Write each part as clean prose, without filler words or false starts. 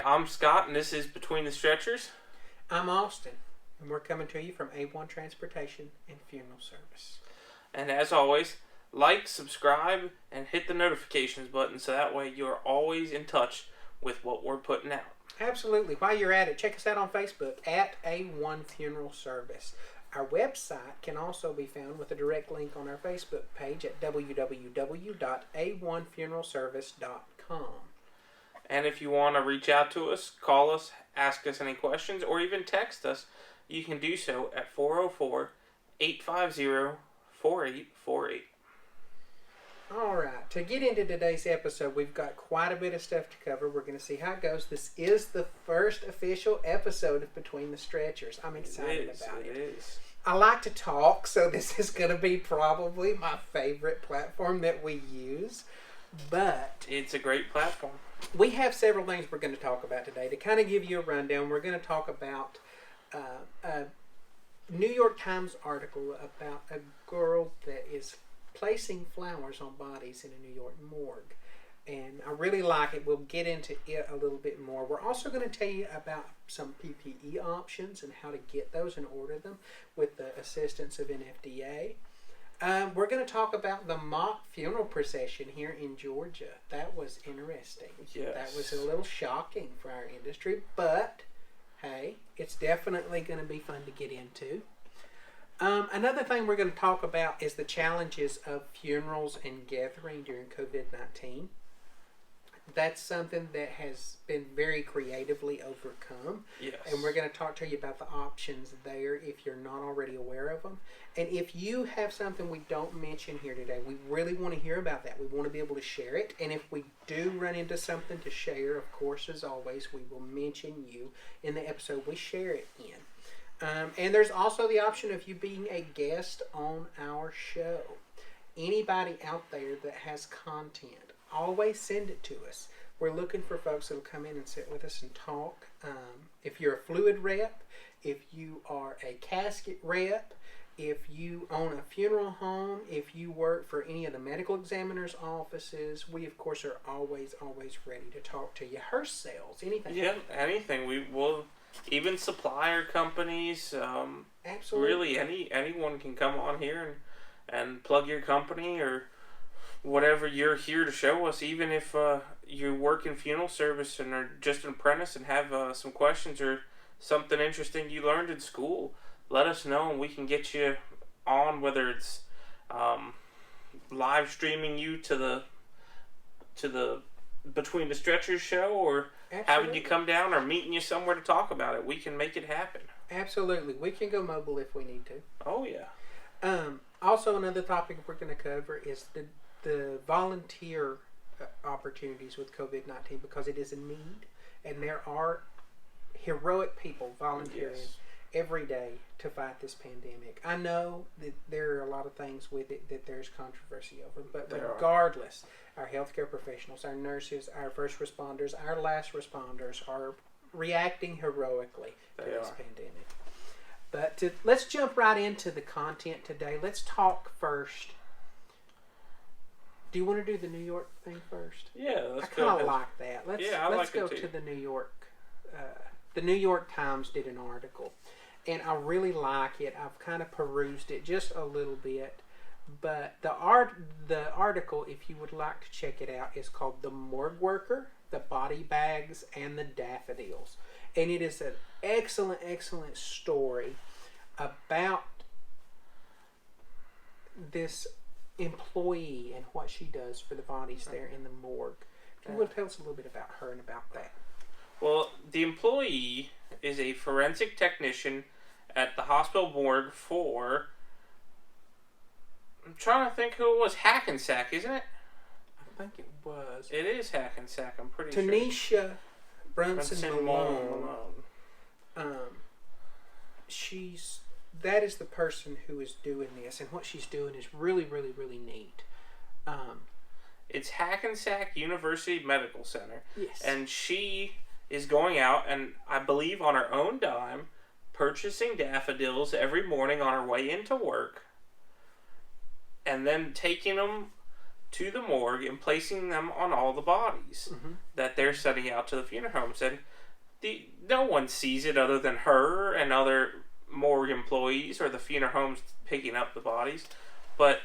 Hi, I'm Scott, and this is Between the Stretchers. I'm Austin, and we're coming to you from A1 Transportation and Funeral Service. And as always, like, subscribe, and hit the notifications button so that way you're always in touch with what we're putting out. Absolutely. While you're at it, check us out on Facebook at A1 Funeral Service. Our website can also be found with a direct link on our Facebook page at www.a1funeralservice.com. And if you want to reach out to us, call us, ask us any questions, or even text us, you can do so at 404-850-4848. All right. To get into today's episode, we've got quite a bit of stuff to cover. We're going to see how it goes. This is the first official episode of Between the Stretchers. I'm excited about it. It is. I like to talk, so this is going to be probably my favorite platform that we use. But it's a great platform. We have several things we're going to talk about today. To kind of give you a rundown, we're going to talk about a New York Times article about a girl that is placing flowers on bodies in a New York morgue. And I really like it. We'll get into it a little bit more. We're also going to tell you about some PPE options and how to get those and order them with the assistance of NFDA. We're going to talk about the mock funeral procession here in Georgia. That was interesting. Yes. That was a little shocking for our industry, but hey, it's definitely going to be fun to get into. Another thing we're going to talk about is the challenges of funerals and gathering during COVID-19. That's something that has been very creatively overcome. Yes. And we're going to talk to you about the options there if you're not already aware of them. And if you have something we don't mention here today, we really want to hear about that. We want to be able to share it. And if we do run into something to share, of course, as always, we will mention you in the episode we share it in. And there's also the option of you being a guest on our show. Anybody out there that has content, always send it to us. We're looking for folks that will come in and sit with us and talk. If you're a fluid rep, if you are a casket rep, if you own a funeral home, if you work for any of the medical examiner's offices, we of course are always ready to talk to you. Hearse sales, anything. Yeah, anything. We will, even supplier companies. Absolutely. Really, anyone can come on here and plug your company or whatever you're here to show us. Even if you work in funeral service and are just an apprentice and have some questions or something interesting you learned in school, let us know and we can get you on, whether it's live streaming you to the Between the Stretchers show or having you come down or meeting you somewhere to talk about it. We can make it happen. Absolutely. We can go mobile if we need to. Oh, yeah. Also, another topic we're going to cover is the volunteer opportunities with COVID-19, because it is a need, and there are heroic people volunteering every day to fight this pandemic. I know that there are a lot of things with it that there's controversy over, but regardless, our healthcare professionals, our nurses, our first responders, our last responders are reacting heroically to this pandemic. But let's jump right into the content today. Let's talk first. Do you want to do the New York thing first? Yeah, let's go. I kind of like that. Let's go to the New York. The New York Times did an article, and I really like it. I've kind of perused it just a little bit, but the article, if you would like to check it out, is called "The Morgue Worker, the Body Bags, and the Daffodils," and it is an excellent story about this employee and what she does for the bodies there in the morgue. If you would tell us a little bit about her and about that. Well, the employee is a forensic technician at the hospital morgue for, I'm trying to think who it was, Hackensack, isn't it? I think it was. It is Hackensack, I'm pretty sure. Tanisha Brunson Malone. That is the person who is doing this, and what she's doing is really neat. It's Hackensack University Medical Center. Yes. And she is going out and, I believe on her own dime, purchasing daffodils every morning on her way into work, and then taking them to the morgue and placing them on all the bodies that they're sending out to the funeral homes. And no one sees it other than her and other morgue employees or the funeral homes picking up the bodies. But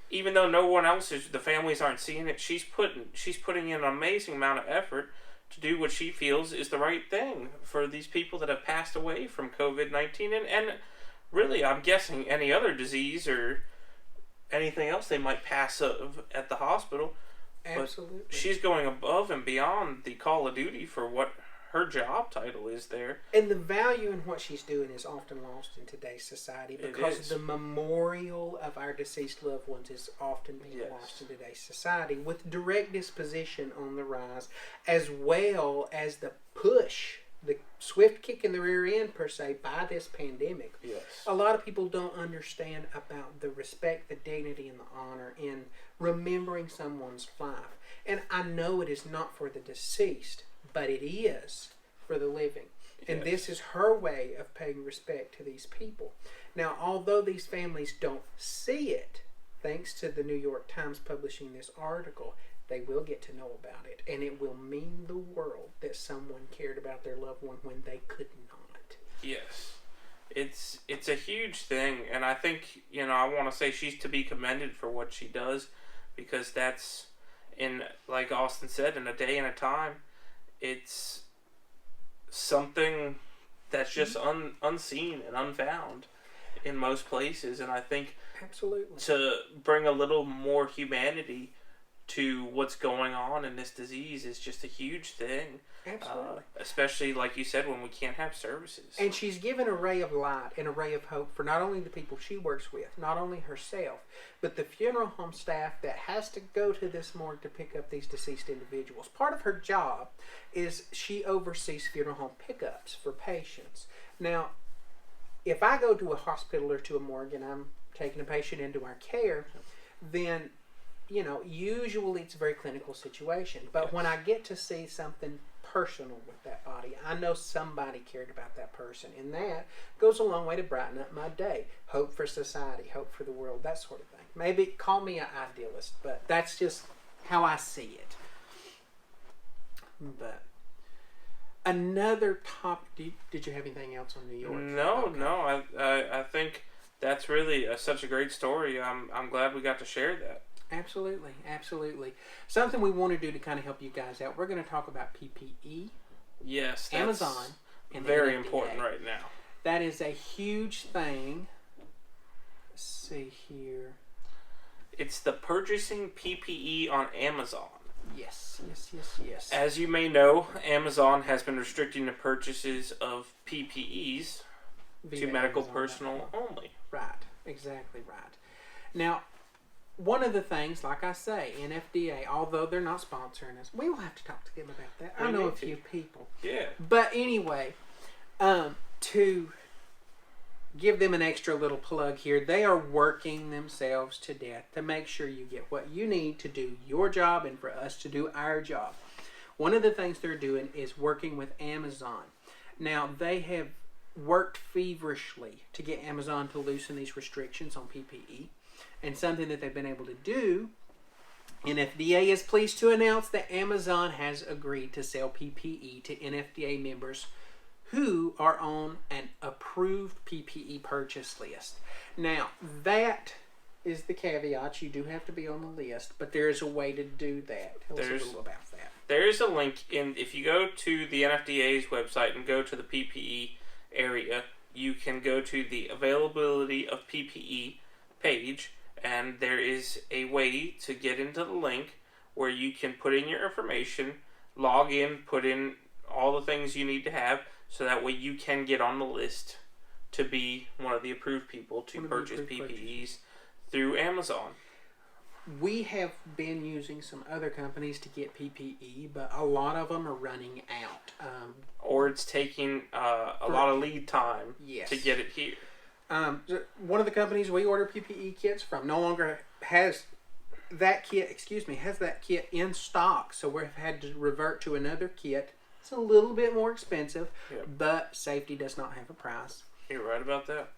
even though no one else is, the families aren't seeing it, she's putting in an amazing amount of effort to do what she feels is the right thing for these people that have passed away from COVID-19 and really, I'm guessing any other disease or anything else they might pass at the hospital. Absolutely. But she's going above and beyond the call of duty for what her job title is there. And the value in what she's doing is often lost in today's society because the memorial of our deceased loved ones is often being lost in today's society, with direct disposition on the rise, as well as the push, the swift kick in the rear end, per se, by this pandemic. Yes. A lot of people don't understand about the respect, the dignity, and the honor in remembering someone's life. And I know it is not for the deceased, but it is for the living. And this is her way of paying respect to these people. Now, although these families don't see it, thanks to the New York Times publishing this article, they will get to know about it. And it will mean the world that someone cared about their loved one when they could not. Yes. It's a huge thing. And I think, I want to say she's to be commended for what she does, because that's, like Austin said, in a day and a time, it's something that's just unseen and unfound in most places. And I think absolutely, to bring a little more humanity to what's going on in this disease is just a huge thing. Absolutely. Especially, like you said, when we can't have services. And she's given a ray of light and a ray of hope for not only the people she works with, not only herself, but the funeral home staff that has to go to this morgue to pick up these deceased individuals. Part of her job is she oversees funeral home pickups for patients. Now, if I go to a hospital or to a morgue and I'm taking a patient into our care, then, usually it's a very clinical situation. But when I get to see something personal with that body, I know somebody cared about that person, and that goes a long way to brighten up my day. Hope for society, hope for the world, that sort of thing. Maybe call me an idealist, but that's just how I see it. But another topic. Did you have anything else on New York? No. I think that's really such a great story. I'm glad we got to share that. Absolutely. Something we want to do to kind of help you guys out. We're going to talk about PPE. Yes, that's Amazon. And very NFDA. important right now. That is a huge thing. Let's see here. It's the purchasing PPE on Amazon. Yes. As you may know, Amazon has been restricting the purchases of PPEs to medical personnel only. Right. Exactly right. Now, one of the things, like I say, NFDA, although they're not sponsoring us, we will have to talk to them about that. I know a few people. Yeah. But anyway, to give them an extra little plug here, they are working themselves to death to make sure you get what you need to do your job and for us to do our job. One of the things they're doing is working with Amazon. Now, they have worked feverishly to get Amazon to loosen these restrictions on PPE. And something that they've been able to do, NFDA is pleased to announce that Amazon has agreed to sell PPE to NFDA members who are on an approved PPE purchase list. Now, that is the caveat. You do have to be on the list, but there is a way to do that. Tell us a little about that. There is a link if you go to the NFDA's website and go to the PPE area, you can go to the availability of PPE page, and there is a way to get into the link where you can put in your information, log in, put in all the things you need to have, so that way you can get on the list to be one of the approved people to purchase PPEs through Amazon. We have been using some other companies to get PPE, but a lot of them are running out. Or it's taking a lot of lead time to get it here. One of the companies we order PPE kits from no longer has that kit in stock, so we've had to revert to another kit. It's a little bit more expensive, but safety does not have a price. You're right about that.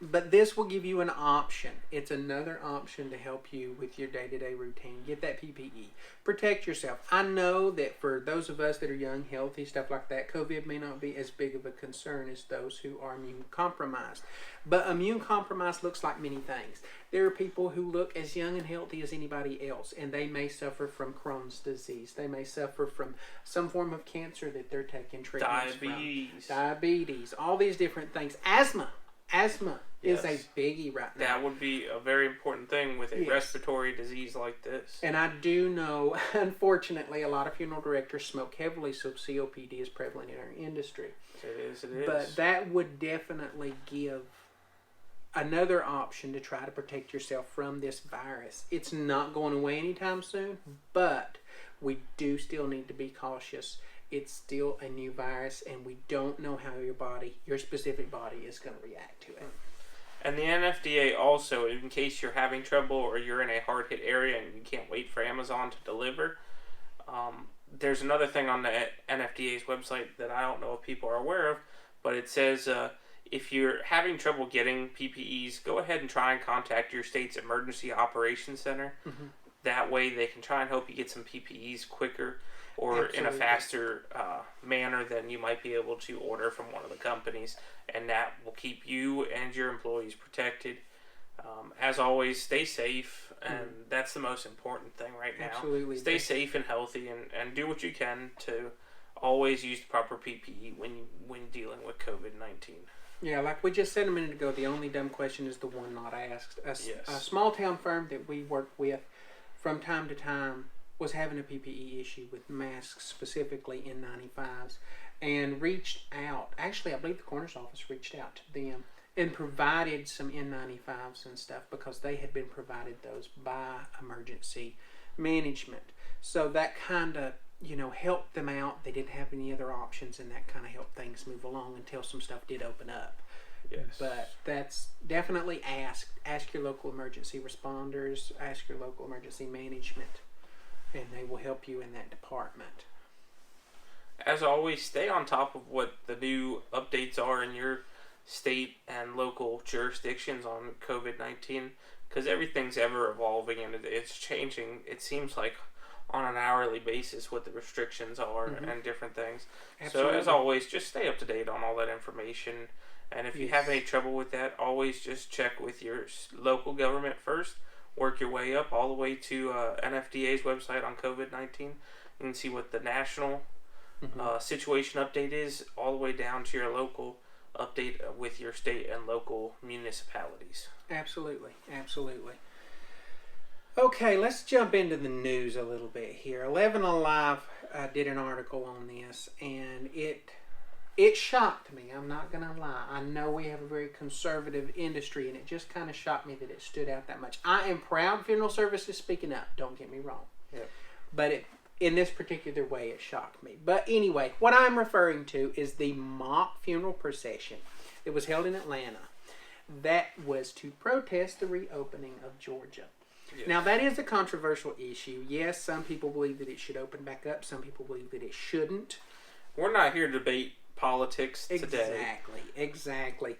But this will give you an option. It's another option to help you with your day-to-day routine. Get that PPE. Protect yourself. I know that for those of us that are young, healthy, stuff like that, COVID may not be as big of a concern as those who are immune compromised. But immune compromised looks like many things. There are people who look as young and healthy as anybody else, and they may suffer from Crohn's disease. They may suffer from some form of cancer that they're taking treatments Diabetes. All these different things. Asthma is a biggie right now. That would be a very important thing with a respiratory disease like this. And I do know, unfortunately, a lot of funeral directors smoke heavily, so COPD is prevalent in our industry. It is. But that would definitely give another option to try to protect yourself from this virus. It's not going away anytime soon, but we do still need to be cautious. It's still a new virus, and we don't know how your specific body is going to react to it. And the NFDA also, in case you're having trouble or you're in a hard-hit area and you can't wait for Amazon to deliver, there's another thing on the NFDA's website that I don't know if people are aware of, but it says if you're having trouble getting PPEs, go ahead and try and contact your state's Emergency Operations Center. Mm-hmm. That way they can try and help you get some PPEs quicker or in a faster manner than you might be able to order from one of the companies, and that will keep you and your employees protected. As always, stay safe, and that's the most important thing right now. Absolutely. Stay safe and healthy, and do what you can to always use the proper PPE when dealing with COVID-19. Yeah, like we just said a minute ago, the only dumb question is the one not asked. A small town firm that we work with from time to time was having a PPE issue with masks, specifically N95s, and reached out. Actually, I believe the coroner's office reached out to them and provided some N95s and stuff because they had been provided those by emergency management. So that kind of, helped them out. They didn't have any other options, and that kind of helped things move along until some stuff did open up. Yes. But that's definitely ask your local emergency responders, ask your local emergency management, and they will help you in that department. As always, stay on top of what the new updates are in your state and local jurisdictions on COVID-19, because everything's ever evolving and it's changing. It seems like on an hourly basis what the restrictions are and different things. Absolutely. So as always, just stay up to date on all that information. And if you have any trouble with that, always just check with your local government first. Work your way up all the way to NFDA's website on COVID-19. You can see what the national situation update is, all the way down to your local update with your state and local municipalities. Absolutely. Okay, let's jump into the news a little bit here. 11 Alive did an article on this, and it shocked me. I'm not going to lie. I know we have a very conservative industry, and it just kind of shocked me that it stood out that much. I am proud funeral service is speaking up. Don't get me wrong. Yep. But in this particular way, it shocked me. But anyway, what I'm referring to is the mock funeral procession that was held in Atlanta. That was to protest the reopening of Georgia. Yes. Now, that is a controversial issue. Yes, some people believe that it should open back up. Some people believe that it shouldn't. We're not here to debate politics today. Exactly.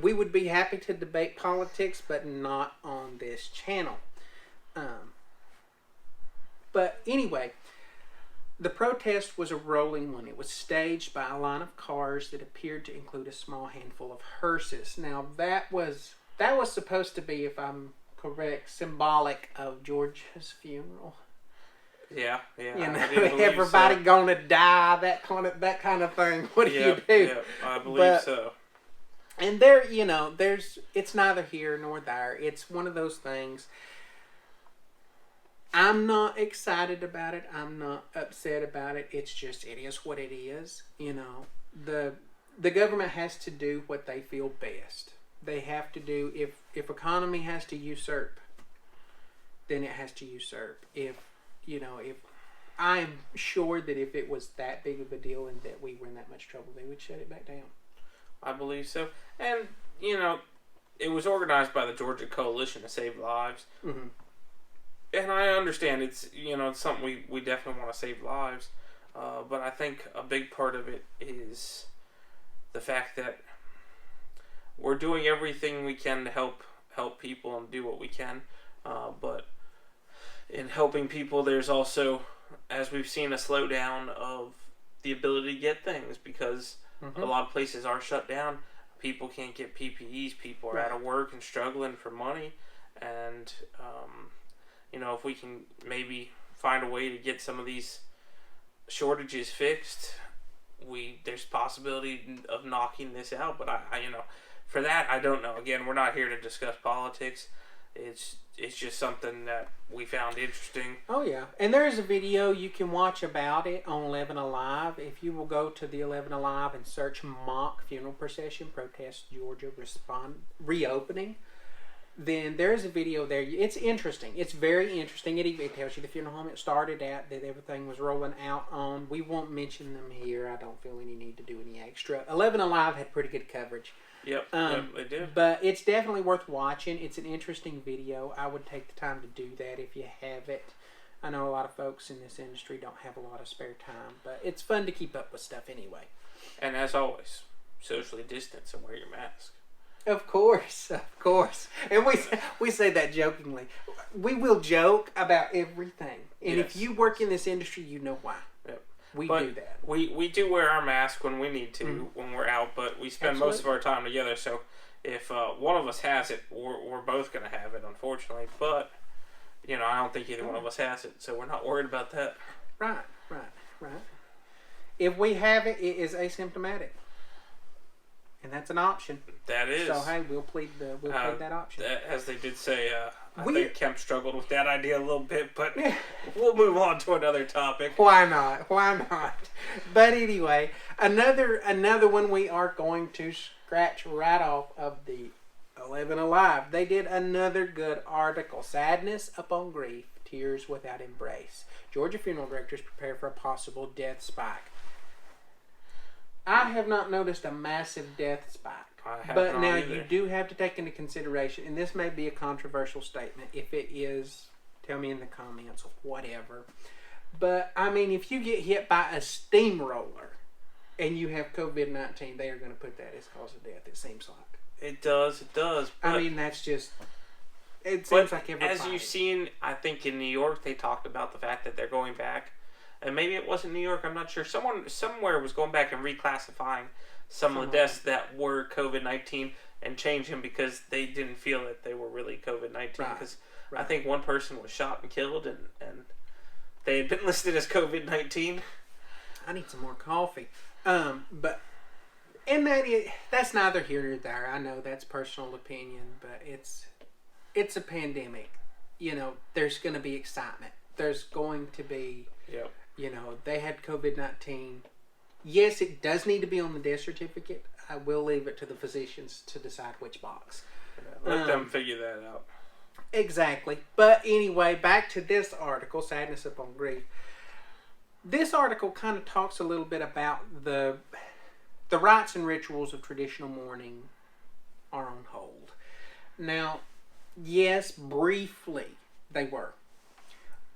We would be happy to debate politics, but not on this channel. But anyway, the protest was a rolling one. It was staged by a line of cars that appeared to include a small handful of hearses. Now, that was supposed to be, if I'm correct, symbolic of Georgia's funeral. Yeah. Everybody gonna die, that kind of thing. What do you do? Yeah, I believe so. And there, it's neither here nor there. It's one of those things. I'm not excited about it. I'm not upset about it. It's just, it is what it is. The government has to do what they feel best. They have to do, if economy has to usurp, then it has to usurp. If I'm sure that if it was that big of a deal and that we were in that much trouble, they would shut it back down. I believe so. And, it was organized by the Georgia Coalition to Save Lives. Mm-hmm. And I understand it's something we definitely want to save lives. But I think a big part of it is the fact that we're doing everything we can to help people and do what we can. But in helping people, there's also, as we've seen, a slowdown of the ability to get things because a lot of places are shut down. People can't get PPEs. People are out of work and struggling for money. And, if we can maybe find a way to get some of these shortages fixed, there's possibility of knocking this out. But for that, I don't know. Again, we're not here to discuss politics. It's just something that we found interesting. Oh yeah, and there is a video you can watch about it on 11 Alive. If you will go to the 11 Alive and search mock funeral procession protest Georgia reopening, then there's a video there. It's interesting. It's very interesting. It tells you the funeral home it started at, that everything was rolling out on. We won't mention them here. I don't feel any need to do any extra. 11 Alive had pretty good coverage. Yep, they did. But it's definitely worth watching. It's an interesting video. I would take the time to do that if you have it. I know a lot of folks in this industry don't have a lot of spare time, but it's fun to keep up with stuff anyway. And as always, socially distance and wear your mask. Of course. And we say that jokingly. We will joke about everything. And if you work in this industry, you know why. Yep. We do that. We do wear our mask when we need to, when we're out, but we spend most of our time together. So if one of us has it, we're both going to have it, unfortunately. But, I don't think either one of us has it, so we're not worried about that. Right. If we have it, it is asymptomatic. And that's an option. That is. So, hey, we'll plead that option. As they did say, I think Kemp struggled with that idea a little bit, but we'll move on to another topic. Why not? But anyway, another one we are going to scratch right off of the 11 Alive. They did another good article. Sadness upon grief, tears without embrace. Georgia funeral directors prepare for a possible death spike. I have not noticed a massive death spike. But now you do have to take into consideration, and this may be a controversial statement. If it is, tell me in the comments or whatever. But, if you get hit by a steamroller and you have COVID-19, they are going to put that as cause of death, it seems like. It does. But, that's just... It seems like everybody... As you've seen, I think in New York, they talked about the fact that they're going back. And maybe it wasn't New York, I'm not sure. Someone somewhere was going back and reclassifying some of the deaths that were COVID-19 and changing them because they didn't feel that they were really COVID-19. Because I think one person was shot and killed and they had been listed as COVID-19. I need some more coffee. But that's neither here nor there. I know that's personal opinion, but it's a pandemic. There's going to be excitement. There's going to be... Yep. They had COVID-19. Yes, it does need to be on the death certificate. I will leave it to the physicians to decide which box. Let them figure that out. Exactly. But anyway, back to this article, Sadness Upon Grief. This article kind of talks a little bit about the rites and rituals of traditional mourning are on hold. Now, yes, briefly they were.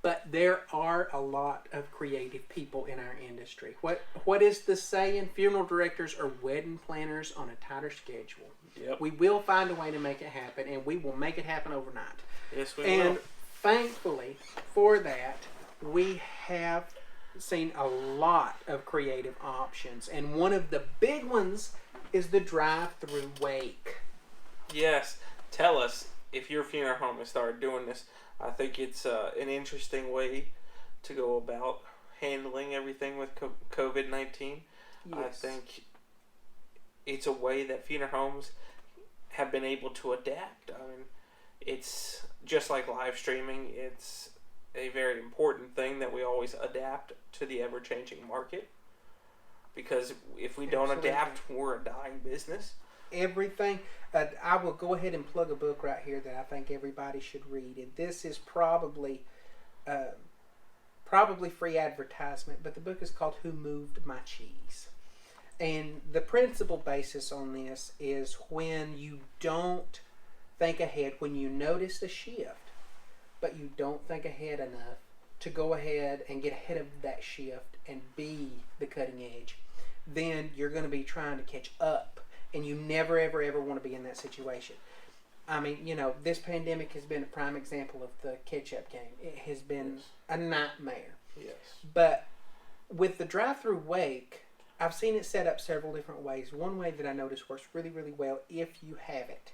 But there are a lot of creative people in our industry. What is the saying? Funeral directors are wedding planners on a tighter schedule. Yep. We will find a way to make it happen, and we will make it happen overnight. Yes, we will. And thankfully for that, we have seen a lot of creative options. And one of the big ones is the drive-through wake. Yes. Tell us if your funeral home has started doing this. I think it's an interesting way to go about handling everything with COVID-19. Yes. I think it's a way that funeral homes have been able to adapt. It's just like live streaming. It's a very important thing that we always adapt to the ever-changing market. Because if we don't adapt, we're a dying business. Everything. I will go ahead and plug a book right here that I think everybody should read. And this is probably free advertisement, but the book is called Who Moved My Cheese? And the principal basis on this is when you don't think ahead, when you notice the shift, but you don't think ahead enough to go ahead and get ahead of that shift and be the cutting edge, then you're going to be trying to catch up and you never, ever, ever want to be in that situation. I mean, this pandemic has been a prime example of the catch-up game. It has been a nightmare. Yes. But with the drive-through wake, I've seen it set up several different ways. One way that I noticed works really, really well, if you have it,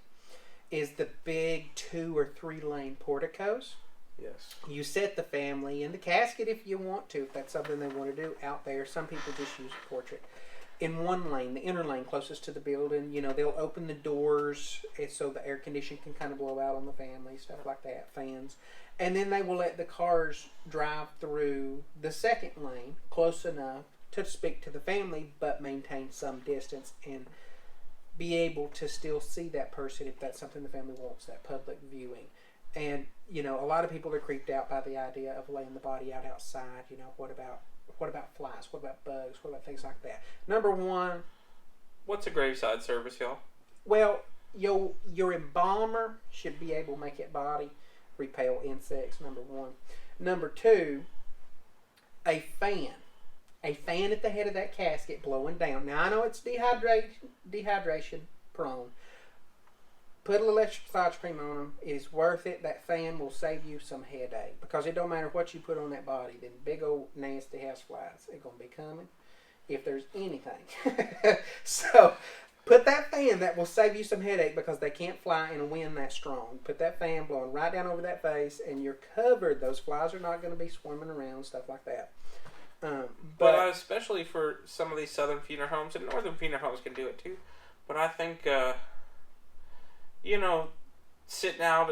is the big 2 or 3 lane porticos. Yes. You set the family in the casket if you want to, if that's something they want to do out there. Some people just use a portrait. In one lane, the inner lane closest to the building, they'll open the doors so the air conditioning can kind of blow out on the family, stuff like that, fans. And then they will let the cars drive through the second lane close enough to speak to the family, but maintain some distance and be able to still see that person if that's something the family wants, that public viewing. And, a lot of people are creeped out by the idea of laying the body out outside. What about flies? What about bugs? What about things like that? Number one, what's a graveside service, y'all? Well, your embalmer should be able to make that body repel insects, number one. Number two, a fan. A fan at the head of that casket blowing down. Now, I know it's dehydration prone. Put a little exercise cream on them. It is worth it. That fan will save you some headache. Because it don't matter what you put on that body. Them big old nasty house flies are going to be coming if there's anything. So, put that fan that will save you some headache because they can't fly in a wind that strong. Put that fan blowing right down over that face and you're covered. Those flies are not going to be swarming around, stuff like that. But especially for some of these southern funeral homes, and northern funeral homes can do it too. But I think, sitting out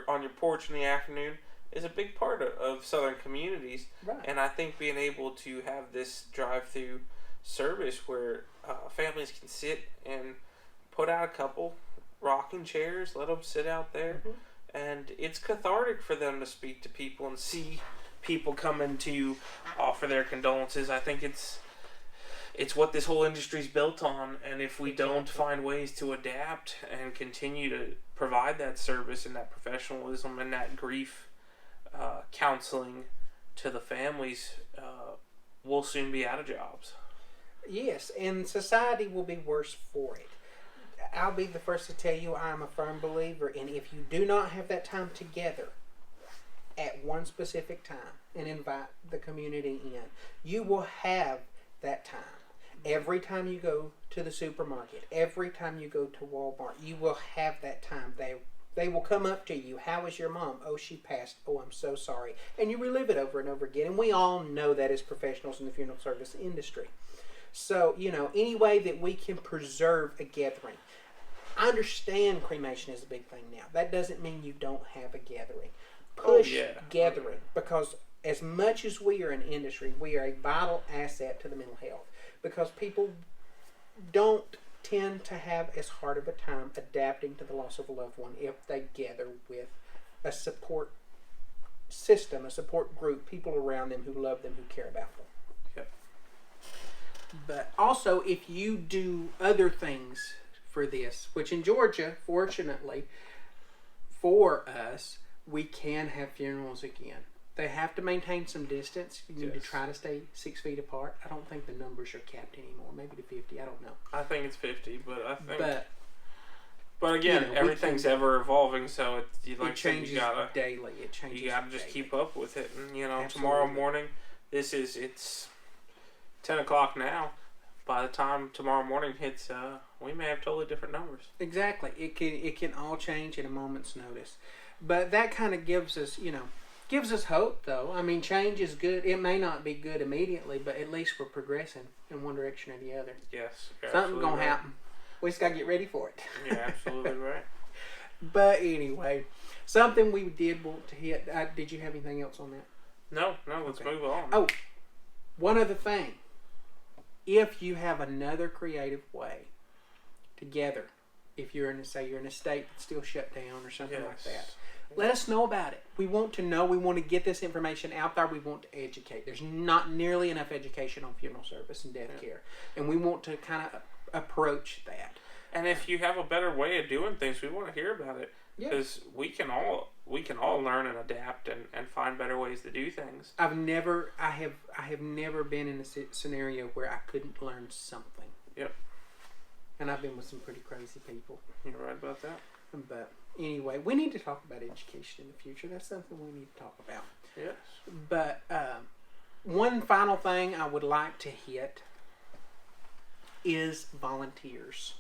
on your porch in the afternoon is a big part of southern communities. Right. And I think being able to have this drive-through service where families can sit and put out a couple rocking chairs, let them sit out there, and it's cathartic for them to speak to people and see people coming to offer their condolences. I think it's what this whole industry's built on, and if we don't find ways to adapt and continue to provide that service and that professionalism and that grief counseling to the families, we'll soon be out of jobs. Yes, and society will be worse for it. I'll be the first to tell you I'm a firm believer in if you do not have that time together at one specific time and invite the community in, you will have that time. Every time you go to the supermarket, every time you go to Walmart, you will have that time. They will come up to you. How is your mom? Oh, she passed. Oh, I'm so sorry. And you relive it over and over again. And we all know that as professionals in the funeral service industry. So, any way that we can preserve a gathering. I understand cremation is a big thing now. That doesn't mean you don't have a gathering. Push gathering, because as much as we are an industry, we are a vital asset to the mental health, because people don't tend to have as hard of a time adapting to the loss of a loved one if they gather with a support system, a support group, people around them who love them, who care about them. Yep. But also, if you do other things for this, which in Georgia, fortunately for us, we can have funerals again. They have to maintain some distance. You need to try to stay 6 feet apart. I don't think the numbers are capped anymore. Maybe to 50. I don't know. I think it's 50, but I think. But again, everything's ever evolving, so it changes daily. It changes. You gotta just keep up with it, and Absolutely. Tomorrow morning, it's 10 o'clock now. By the time tomorrow morning hits, we may have totally different numbers. Exactly. It can all change at a moment's notice. But that kind of gives us hope, though. I mean, change is good. It may not be good immediately, but at least we're progressing in one direction or the other. Yes. Something's going to happen. We just got to get ready for it. You're absolutely right. But anyway, something we did want to hit. Did you have anything else on that? No, let's move on. Oh, one other thing. If you have another creative way together, if you're in a state that's still shut down or something like that, let us know about it. We want to know. We want to get this information out there. We want to educate. There's not nearly enough education on funeral service and death care, and we want to kind of approach that. And if you have a better way of doing things, we want to hear about it, because we can all learn and adapt and find better ways to do things. I have never been in a scenario where I couldn't learn something. Yep. And I've been with some pretty crazy people. You're right about that. But anyway, we need to talk about education in the future. That's something we need to talk about. Yes. But one final thing I would like to hit is volunteers.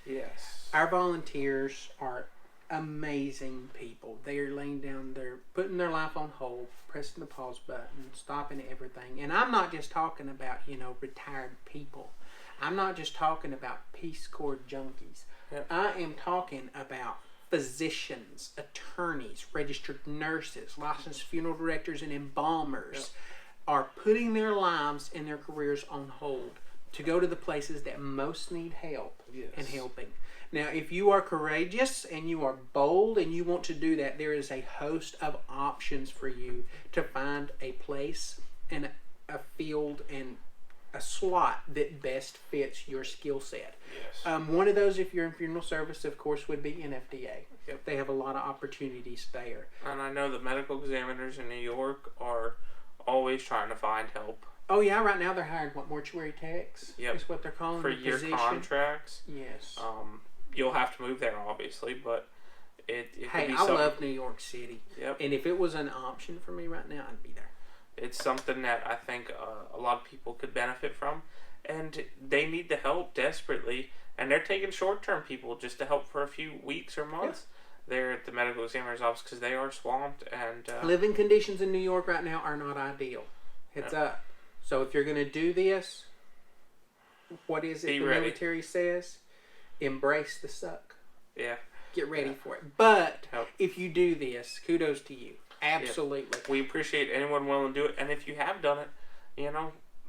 Yes. Our volunteers are amazing people. They are laying down, they're putting their life on hold, pressing the pause button, stopping everything. And I'm not just talking about, retired people. I'm not just talking about Peace Corps junkies. Yep. I am talking about physicians, attorneys, registered nurses, licensed funeral directors, and embalmers. Yep. Are putting their lives and their careers on hold to go to the places that most need help and helping. Now, if you are courageous and you are bold and you want to do that, there is a host of options for you to find a place and a field and a slot that best fits your skill set. Yes. One of those, if you're in funeral service, of course, would be NFDA. Yep. They have a lot of opportunities there. And I know the medical examiners in New York are always trying to find help. Oh yeah, right now they're hiring mortuary techs. Yep. Is what they're calling for the year position. contracts. Yes. You'll have to move there, obviously, but it Hey, could be I something. love New York City. Yep. And if it was an option for me right now, I'd be there. It's something that I think a lot of people could benefit from, and they need the help desperately. And they're taking short-term people just to help for a few weeks or months. Yeah. They're at the medical examiner's office because they are swamped. And living conditions in New York right now are not ideal. Heads up. So if you're going to do this, what is it the military says? Embrace the suck. Yeah. Get ready for it. But if you do this, kudos to you. Absolutely. Yep. We appreciate anyone willing to do it. And if you have done it,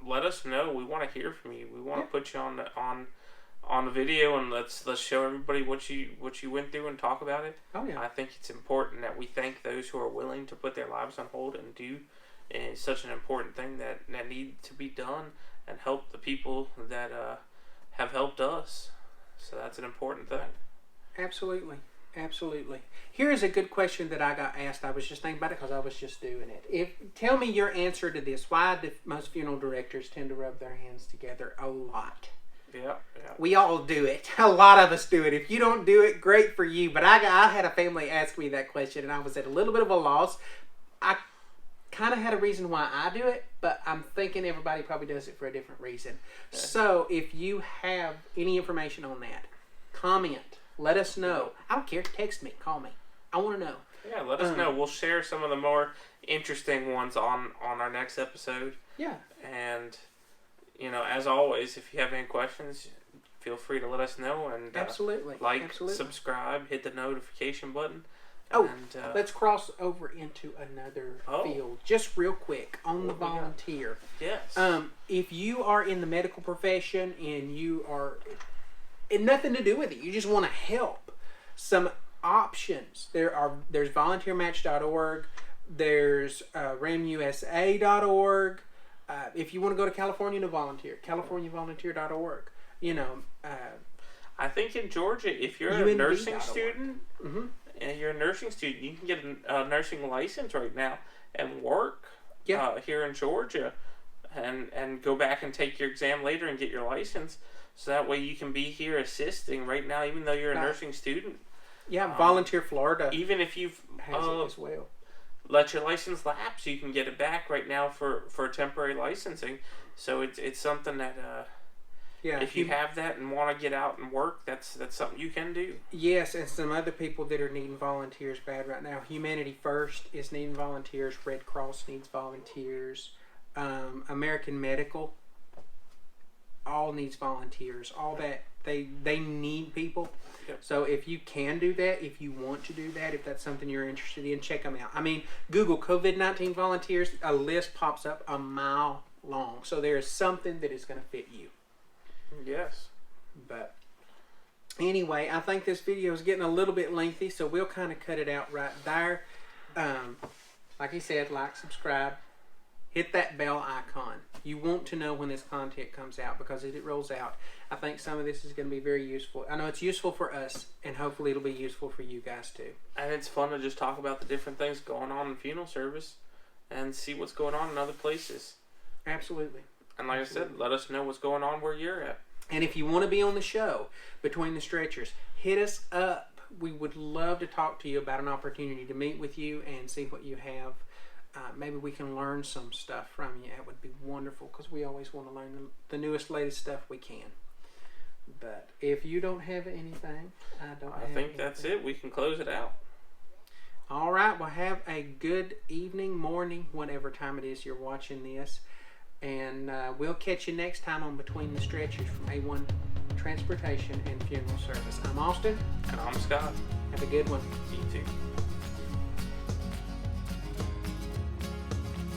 let us know. We want to hear from you. We want to put you on the video, and let's show everybody what you went through and talk about it. Oh yeah. I think it's important that we thank those who are willing to put their lives on hold and do such an important thing that need to be done and help the people that have helped us. So that's an important thing. Absolutely. Absolutely. Here is a good question that I got asked. I was just thinking about it because I was just doing it. Tell me your answer to this. Why do most funeral directors tend to rub their hands together a lot? Yeah. We all do it. A lot of us do it. If you don't do it, great for you. But I had a family ask me that question, and I was at a little bit of a loss. I kind of had a reason why I do it, but I'm thinking everybody probably does it for a different reason. Yeah. So if you have any information on that, comment. Let us know. I don't care. Text me. Call me. I want to know. Yeah, let us know. We'll share some of the more interesting ones on our next episode. Yeah. And, as always, if you have any questions, feel free to let us know. And absolutely. Subscribe, hit the notification button. And, let's cross over into another field. Just real quick on the volunteer. Yes. If you are in the medical profession and you are... and nothing to do with it. You just want to help. Some options. There's volunteermatch.org. There's ramusa.org. If you want to go to California to volunteer, californiavolunteer.org. I think in Georgia, if you're a nursing student, and you're a nursing student, you can get a nursing license right now and work here in Georgia, and go back and take your exam later and get your license. So that way you can be here assisting right now, even though you're a nursing student. Yeah, Volunteer Florida. Even if you've has it as well. Let your license lapse, you can get it back right now for temporary licensing. So it's something that if you have that and want to get out and work, that's something you can do. Yes, and some other people that are needing volunteers bad right now. Humanity First is needing volunteers. Red Cross needs volunteers. American Medical all needs volunteers. All that they need people. Yep. So if you can do that, if you want to do that, if that's something you're interested in, check them out. I mean, Google COVID-19 volunteers, a list pops up a mile long. So there is something that is going to fit you. Yes. But anyway, I think this video is getting a little bit lengthy, so we'll kind of cut it out right there. Like he said, subscribe. Hit that bell icon. You want to know when this content comes out, because as it rolls out, I think some of this is going to be very useful. I know it's useful for us, and hopefully it'll be useful for you guys too. And it's fun to just talk about the different things going on in funeral service and see what's going on in other places. Absolutely. And like I said, let us know what's going on where you're at. And if you want to be on the show, Between the Stretchers, hit us up. We would love to talk to you about an opportunity to meet with you and see what you have. Maybe we can learn some stuff from you. It would be wonderful because we always want to learn the newest, latest stuff we can. But if you don't have anything, I think that's it. We can close it out. All right. Well, have a good evening, morning, whatever time it is you're watching this. And we'll catch you next time on Between the Stretchers from A1 Transportation and Funeral Service. I'm Austin. And I'm Scott. Have a good one. You too.